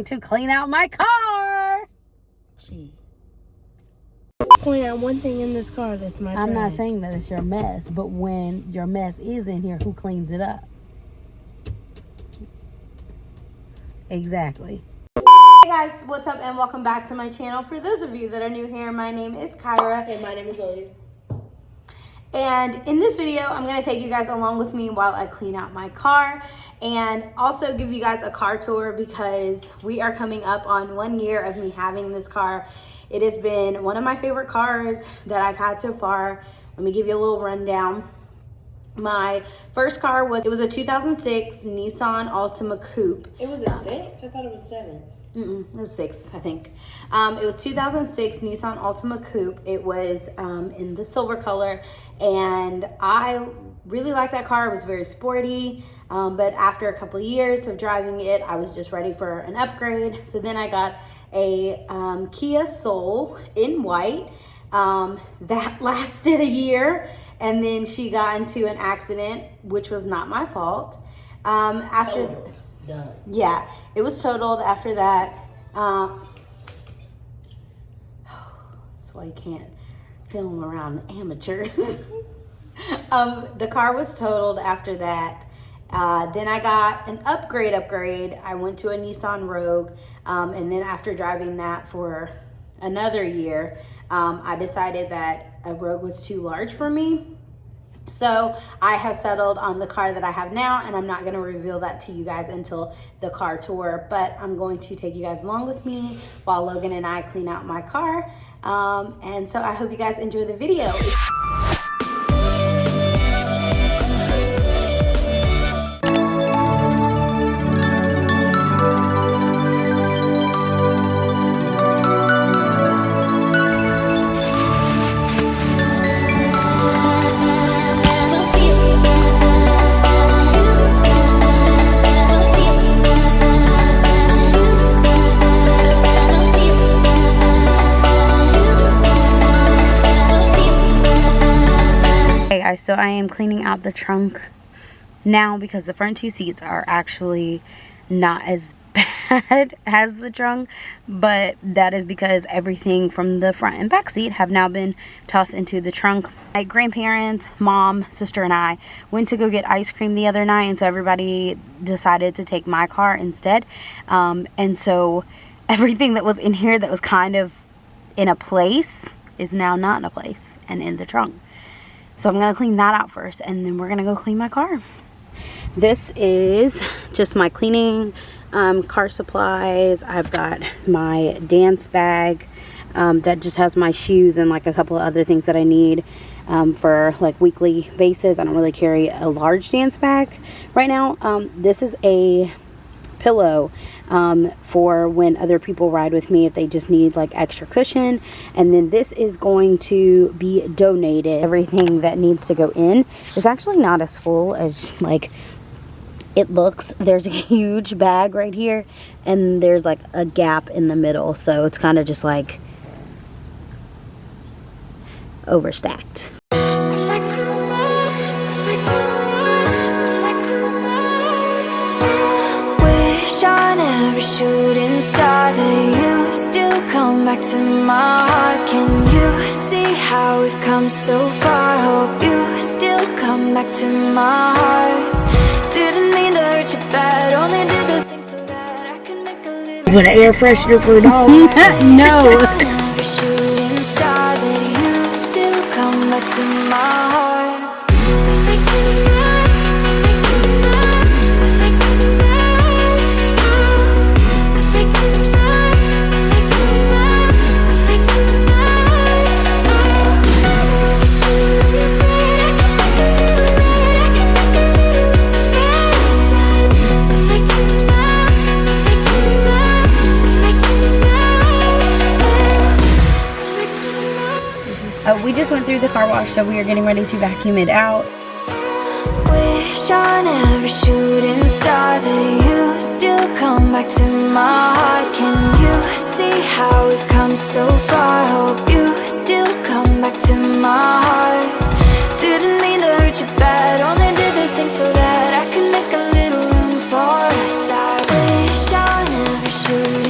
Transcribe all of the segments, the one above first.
to clean out my car. Gee. Point out one thing in this car that's my trash. I'm not saying that it's your mess, but when your mess is in here, who cleans it up? Exactly. Hey guys, what's up and welcome back to my channel. For those of you that are new here, my name is Kyra. Hey, my name is Lily. And in this video, I'm going to take you guys along with me while I clean out my car and also give you guys a car tour because we are coming up on 1 year of me having this car. It has been one of my favorite cars that I've had so far. Let me give you a little rundown. My first car was a 2006 Nissan Altima Coupe. It was a 6? I thought it was 7. It was 6, I think. It was 2006 Nissan Altima Coupe. It was in the silver color, and I really liked that car. It was very sporty, but after a couple of years of driving it, I was just ready for an upgrade. So then I got a Kia Soul in white. That lasted a year, and then she got into an accident, which was not my fault. Totaled. Done. Yeah, it was totaled after that. That's why you can't film around amateurs. The car was totaled after that. Then I got an upgrade. I went to a Nissan Rogue, and then after driving that for another year, I decided that a Rogue was too large for me. So I have settled on the car that I have now, and I'm not going to reveal that to you guys until the car tour, but I'm going to take you guys along with me while Logan and I clean out my car. And so I hope you guys enjoy the video. So I am cleaning out the trunk now because the front two seats are actually not as bad as the trunk, but that is because everything from the front and back seat have now been tossed into the trunk. My grandparents, mom, sister, and I went to go get ice cream the other night, and so everybody decided to take my car instead. And so everything that was in here that was kind of in a place is now not in a place and in the trunk. So I'm going to clean that out first, and then we're going to go clean my car. This is just my cleaning car supplies. I've got my dance bag that just has my shoes and like a couple of other things that I need for like weekly basis. I don't really carry a large dance bag right now. This is a pillow for when other people ride with me if they just need like extra cushion. And then this is going to be donated. Everything that needs to go in is actually not as full as like it looks. There's a huge bag right here, and there's like a gap in the middle, so it's kind of just like overstacked. Every shooting star that you still come back to my heart. Can you see how we've come so far? Hope you still come back to my heart. Didn't mean to hurt you bad, only did those things so that I can make a little. Put an air freshener for a dog. No. Every shooting star that you still come back to my heart. We just went through the car wash, so we are getting ready to vacuum it out. Wish on every shooting star that you still come back to my heart. Can you see how we've come so far? Hope you still come back to my heart. Didn't mean to hurt you bad, only did those things so that I can make a little room for us. I wish on every shooting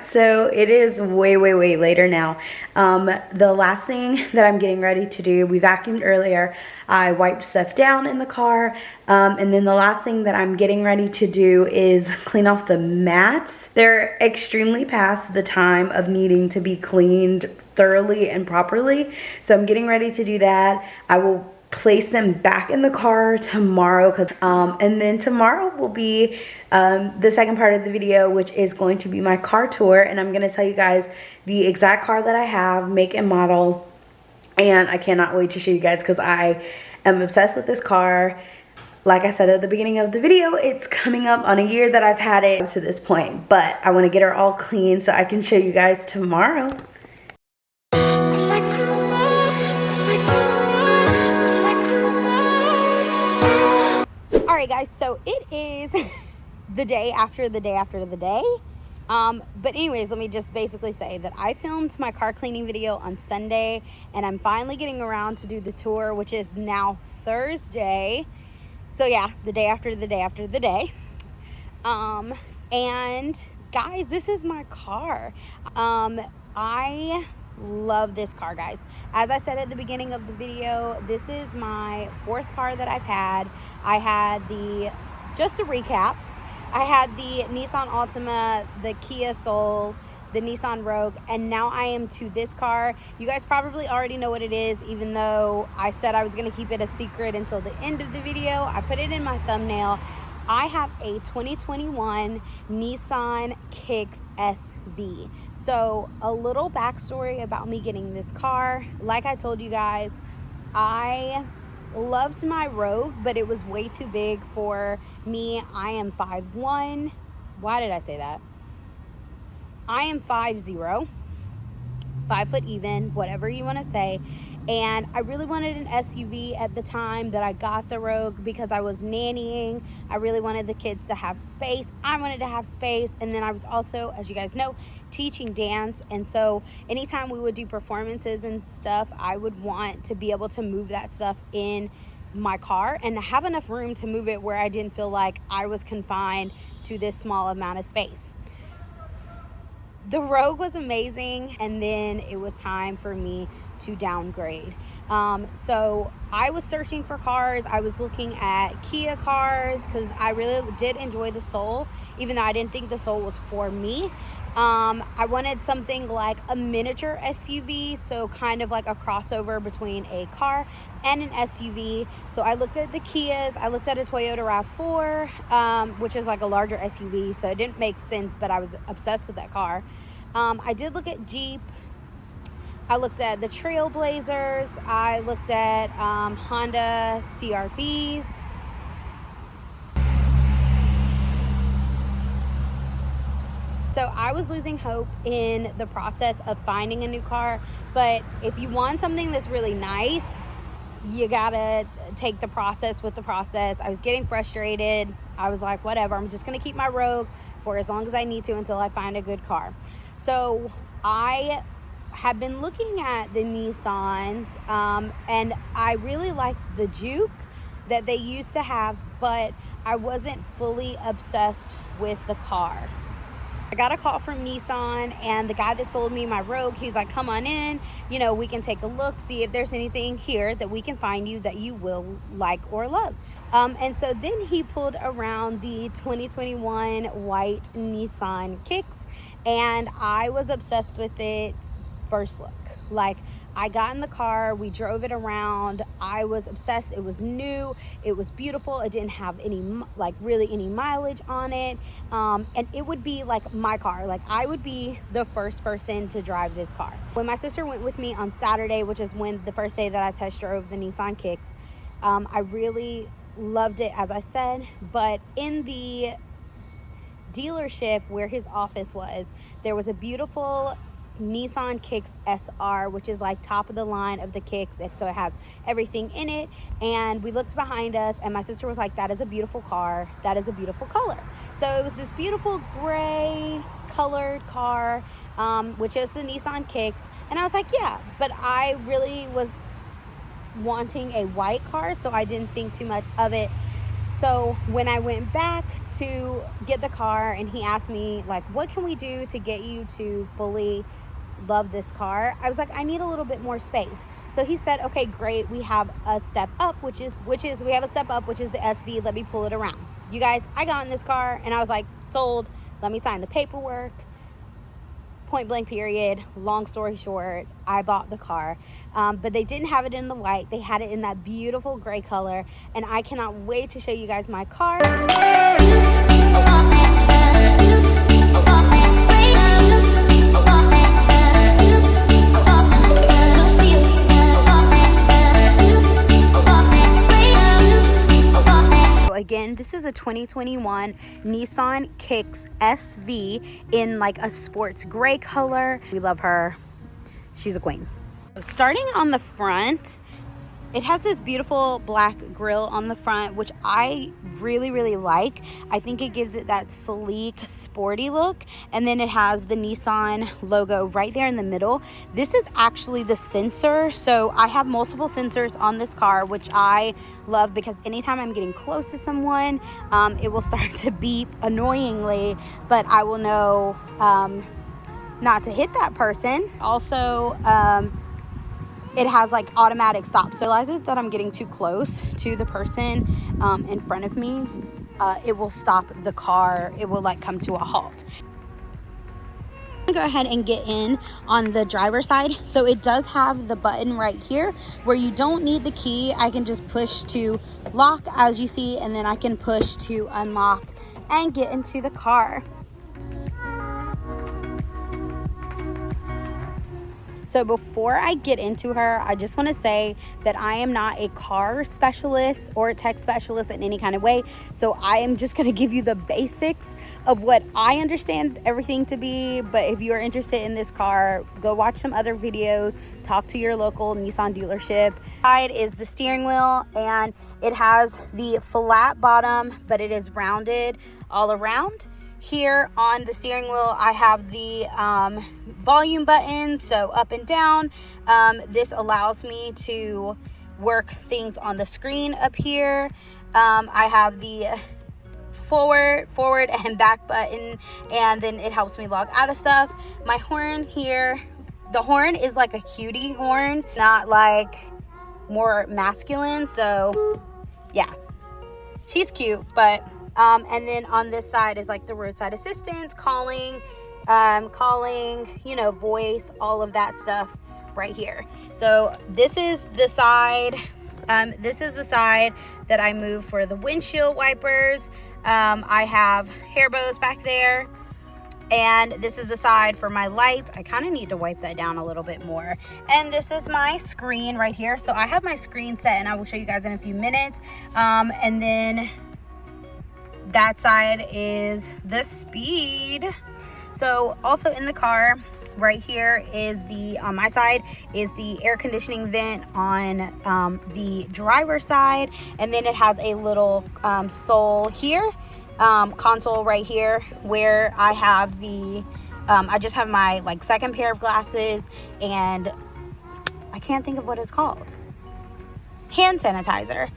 So it is way later now. The last thing that I'm getting ready to do, we vacuumed earlier. I wiped stuff down in the car. And then the last thing that I'm getting ready to do is clean off the mats. They're extremely past the time of needing to be cleaned thoroughly and properly. So I'm getting ready to do that. I will place them back in the car tomorrow, and then tomorrow will be the second part of the video, which is going to be my car tour, and I'm going to tell you guys the exact car that I have, make and model, and I cannot wait to show you guys because I am obsessed with this car. Like I said at the beginning of the video, it's coming up on a year that I've had it to this point, but I want to get her all clean so I can show you guys tomorrow. Alright guys, so it is the day after the day after the day. But anyways, let me just basically say that I filmed my car cleaning video on Sunday, and I'm finally getting around to do the tour, which is now Thursday. So yeah, the day after the day after the day. And guys, this is my car. I love this car, guys. As I said at the beginning of the video, this is my 4th car that I've had. I had just to recap, I had the Nissan Altima, the Kia Soul, the Nissan Rogue, and now I am to this car. You guys probably already know what it is, even though I said I was going to keep it a secret until the end of the video. I put it in my thumbnail. I have a 2021 Nissan Kicks SV. So a little backstory about me getting this car. Like I told you guys, I loved my Rogue, but it was way too big for me. I am 5'1". Why did I say that? I am 5'0", 5 foot even, whatever you want to say. And I really wanted an SUV at the time that I got the Rogue because I was nannying. I really wanted the kids to have space. I wanted to have space. And then I was also, as you guys know, teaching dance. And so anytime we would do performances and stuff, I would want to be able to move that stuff in my car and have enough room to move it where I didn't feel like I was confined to this small amount of space. The Rogue was amazing, and then it was time for me to downgrade. So I was searching for cars. I was looking at Kia cars because I really did enjoy the Soul, even though I didn't think the Soul was for me. I wanted something like a miniature SUV, so kind of like a crossover between a car and an SUV. So I looked at the Kias. I looked at a Toyota RAV4, which is like a larger SUV, so it didn't make sense, but I was obsessed with that car. I did look at Jeep. I looked at the Trailblazers. I looked at Honda CR-Vs. So I was losing hope in the process of finding a new car. But if you want something that's really nice, you gotta take the process with the process. I was getting frustrated. I was like, whatever, I'm just gonna keep my Rogue for as long as I need to until I find a good car. So I have been looking at the Nissans, and I really liked the Juke that they used to have, but I wasn't fully obsessed with the car. I got a call from Nissan, and the guy that sold me my Rogue, he was like, come on in, we can take a look, see if there's anything here that we can find you that you will like or love. And so then he pulled around the 2021 white Nissan Kicks, and I was obsessed with it first look. Like, I got in the car, we drove it around, I was obsessed. It was new, it was beautiful, it didn't have any really any mileage on it, and it would be like my car. Like, I would be the first person to drive this car. When my sister went with me on Saturday, which is when the first day that I test drove the Nissan Kicks, I really loved it, as I said, but in the dealership where his office was, there was a beautiful Nissan Kicks SR, which is like top of the line of the Kicks, so it has everything in it. And we looked behind us, and my sister was like, that is a beautiful car, that is a beautiful color. So it was this beautiful gray colored car, which is the Nissan Kicks. And I was like, yeah, but I really was wanting a white car, so I didn't think too much of it. So when I went back to get the car and he asked me, like, what can we do to get you to fully love this car? I was like, I need a little bit more space. So he said, okay, great. We have a step up, which is the SV. Let me pull it around. You guys, I got in this car and I was like, sold. Let me sign the paperwork. Point blank period. Long story short, I bought the car, but they didn't have it in the white. They had it in that beautiful gray color, and I cannot wait to show you guys my car. Again, this is a 2021 Nissan Kicks SV in like a sports gray color. We love her. She's a queen. Starting on the front, it has this beautiful black grille on the front, which I really like. I think it gives it that sleek, sporty look. And then it has the Nissan logo right there in the middle. This is actually the sensor. So I have multiple sensors on this car, which I love because anytime I'm getting close to someone, it will start to beep annoyingly, but I will know not to hit that person. Also, it has like automatic stop. So it realizes that I'm getting too close to the person in front of me. It will stop the car. It will like come to a halt. I'm gonna go ahead and get in on the driver's side. So it does have the button right here where you don't need the key. I can just push to lock, as you see, and then I can push to unlock and get into the car. So before I get into her, I just want to say that I am not a car specialist or a tech specialist in any kind of way. So I am just going to give you the basics of what I understand everything to be. But if you are interested in this car, go watch some other videos, talk to your local Nissan dealership. Side is the steering wheel, and it has the flat bottom, but it is rounded all around. Here on the steering wheel, I have the volume button, so up and down. This allows me to work things on the screen up here. I have the forward and back button, and then it helps me log out of stuff. My horn here, the horn is like a cutie horn, not like more masculine. So yeah, she's cute, but and then on this side is like the roadside assistance, calling, you know, voice, all of that stuff right here. So this is the side. This is the side that I move for the windshield wipers. I have hair bows back there. And this is the side for my light. I kind of need to wipe that down a little bit more. And this is my screen right here. So I have my screen set, and I will show you guys in a few minutes. And then that side is the speed. So also in the car right here is the, on my side is the air conditioning vent on the driver's side. And then it has a little console right here where I have the, I just have my like second pair of glasses, and I can't think of what it's called. Hand sanitizer.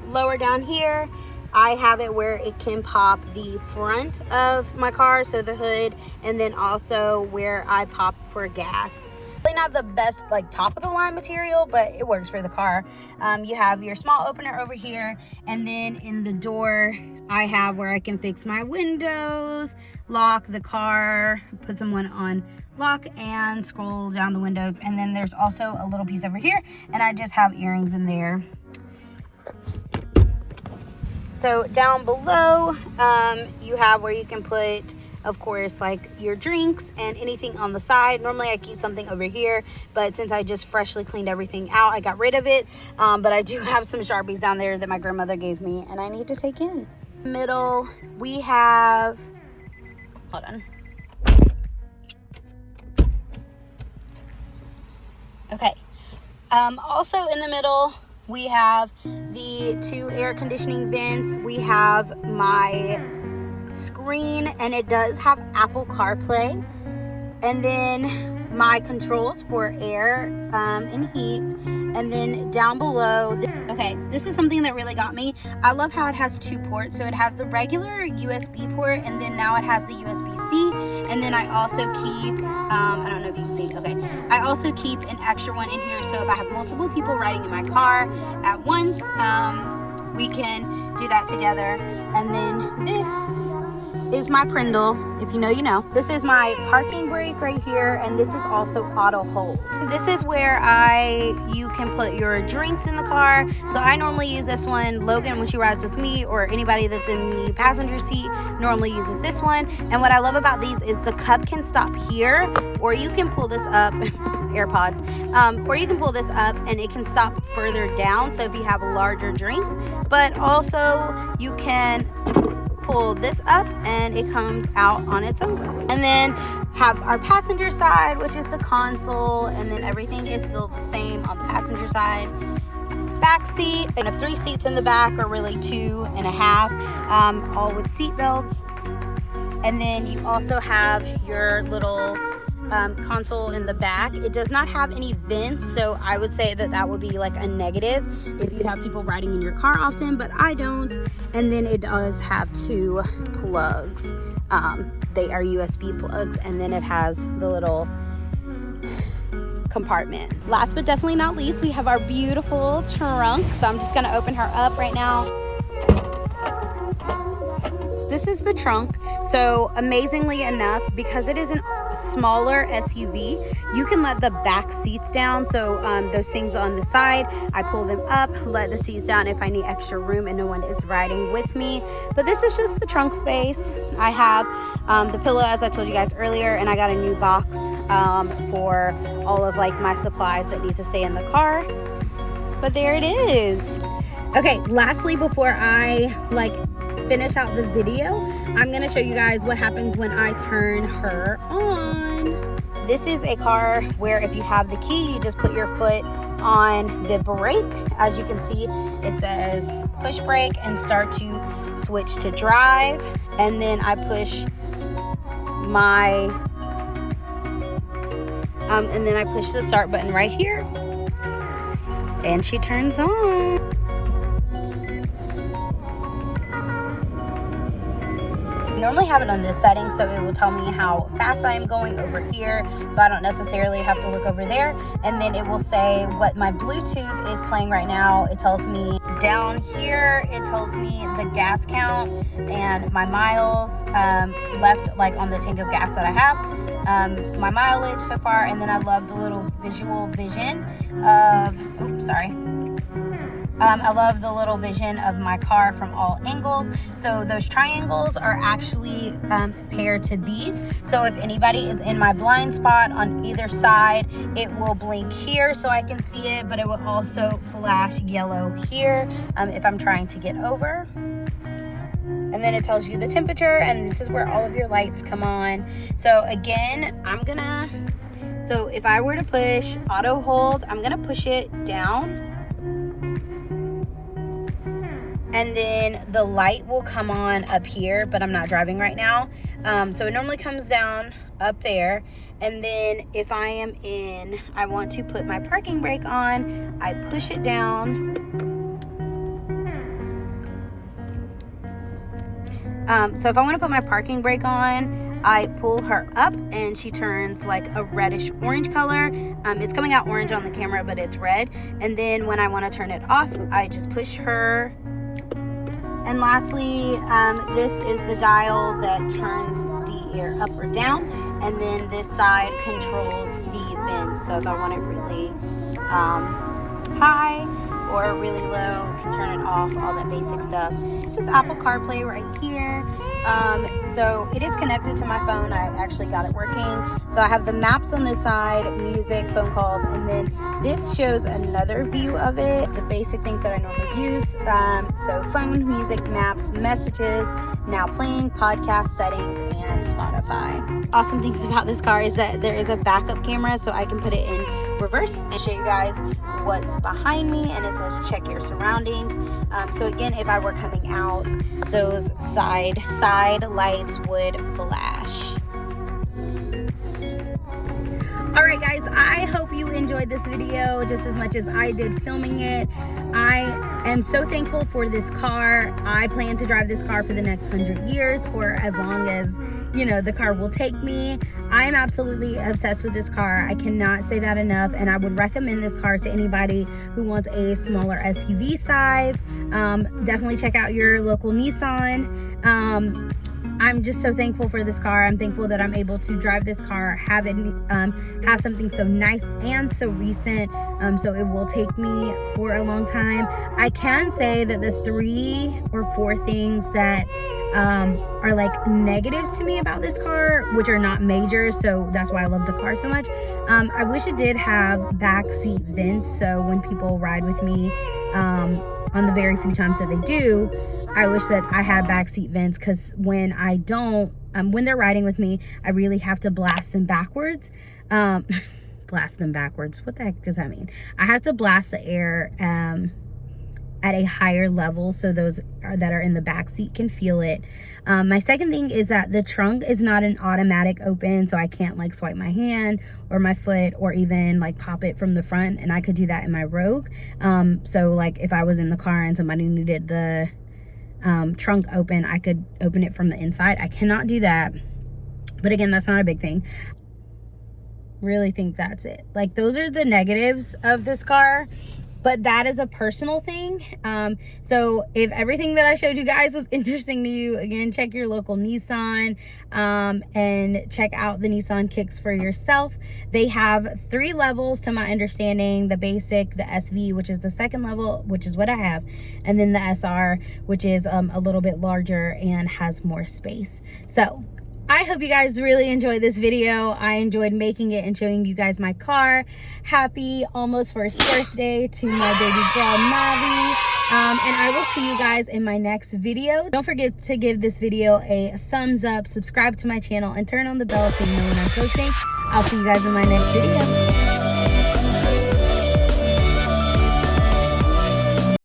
Lower down here, I have it where it can pop the front of my car, so the hood, and then also where I pop for gas. Really not the best like top of the line material, but it works for the car. You have your small opener over here, and then in the door I have where I can fix my windows, lock the car, put someone on lock, and scroll down the windows. And then there's also a little piece over here, and I just have earrings in there. So down below, you have where you can put, of course, like your drinks and anything on the side. Normally I keep something over here, but since I just freshly cleaned everything out, I got rid of it. But I do have some Sharpies down there that my grandmother gave me, and I need to take in. Middle, we have, hold on. Okay. Also in the middle, we have the two air conditioning vents. We have my screen, and it does have Apple CarPlay. And then my controls for air and heat. And then down below, okay, this is something that really got me. I love how it has 2 ports. So it has the regular USB port, and then now it has the USB-C. And then I also keep, I don't know if you can see, okay. I also keep an extra one in here. So if I have multiple people riding in my car at once, we can do that together. And then this is my Prindle. If you know, you know. This is my parking brake right here, and this is also auto hold. This is where you can put your drinks in the car. So I normally use this one. Logan, when she rides with me, or anybody that's in the passenger seat, normally uses this one. And what I love about these is the cup can stop here, or you can pull this up, AirPods, or you can pull this up and it can stop further down. So if you have larger drinks, but also you can pull this up and it comes out on its own. And then have our passenger side, which is the console, and then everything is still the same on the passenger side. Back seat, and if 3 seats in the back, or really 2.5, all with seat belts. And then you also have your little console in the back. It does not have any vents, so I would say that that would be like a negative if you have people riding in your car often, but I don't. And then it does have 2 plugs. They are USB plugs, and then it has the little compartment. Last but definitely not least, we have our beautiful trunk. So I'm just gonna open her up right now. This is the trunk. So amazingly enough, because it is a smaller SUV, you can let the back seats down. So those things on the side, I pull them up, let the seats down if I need extra room and no one is riding with me. But this is just the trunk space. I have the pillow, as I told you guys earlier, and I got a new box for all of like my supplies that need to stay in the car. But there it is. Okay, lastly, before I finish out the video, I'm gonna show you guys what happens when I turn her on. This is a car where if you have the key, you just put your foot on the brake. As you can see, it says push brake and start to switch to drive. And then I push the start button right here, and she turns on. Normally have it on this setting, so it will tell me how fast I am going over here, so I don't necessarily have to look over there. And then it will say what my Bluetooth is playing right now. It tells me down here, it tells me the gas count and my miles left, like on the tank of gas that I have, my mileage so far. And then I love the little visual vision of, I love the little vision of my car from all angles. So those triangles are actually paired to these. So if anybody is in my blind spot on either side, it will blink here so I can see it, but it will also flash yellow here if I'm trying to get over. And then it tells you the temperature, and this is where all of your lights come on. So again, so if I were to push auto hold, I'm gonna push it down. And then the light will come on up here, but I'm not driving right now. So it normally comes down up there. And then if I want to put my parking brake on, I push it down. So if I want to put my parking brake on, I pull her up and she turns like a reddish orange color. It's coming out orange on the camera, but it's red. And then when I want to turn it off, I just push her. And lastly, this is the dial that turns the air up or down, and then this side controls the vent. So if I want it really high or really low, I can turn it off, all that basic stuff. This is Apple CarPlay right here. So it is connected to my phone. I actually got it working. So I have the maps on this side, music, phone calls, and then this shows another view of it, the basic things that I normally use. So phone, music, maps, messages, now playing, podcast settings, and Spotify. Awesome things about this car is that there is a backup camera, so I can put it in reverse and show you guys what's behind me, and it says check your surroundings. So again, if I were coming out, those side lights would flash. All right, guys, I hope you enjoyed this video just as much as I did filming it. I am so thankful for this car. I plan to drive this car for the next 100 years, or as long as, you know, the car will take me. I am absolutely obsessed with this car. I cannot say that enough, and I would recommend this car to anybody who wants a smaller SUV size. Definitely check out your local Nissan. I'm just so thankful for this car. I'm thankful that I'm able to drive this car, have it, have something so nice and so recent, so it will take me for a long time. I can say that the 3 or 4 things that are like negatives to me about this car, which are not major, so that's why I love the car so much. I wish it did have backseat vents, so when people ride with me, on the very few times that they do, I wish that I had backseat vents, because when I don't, when they're riding with me, I really have to blast them backwards. Blast them backwards. What the heck does that mean? I have to blast the air at a higher level so those that are in the back seat can feel it. My second thing is that the trunk is not an automatic open, so I can't like swipe my hand or my foot or even like pop it from the front, and I could do that in my Rogue. So like if I was in the car and somebody needed the trunk open, I could open it from the inside. I cannot do that, but again, that's not a big thing. Really think that's it. Like, those are the negatives of this car, but that is a personal thing. So if everything that I showed you guys was interesting to you, again, check your local Nissan, and check out the Nissan Kicks for yourself. They have 3 levels to my understanding: the basic, the SV, which is the second level, which is what I have, and then the SR, which is a little bit larger and has more space. So I hope you guys really enjoyed this video. I enjoyed making it and showing you guys my car. Happy almost first birthday to my baby girl, Mavi. And I will see you guys in my next video. Don't forget to give this video a thumbs up, subscribe to my channel, and turn on the bell so you know when I'm posting. I'll see you guys in my next video.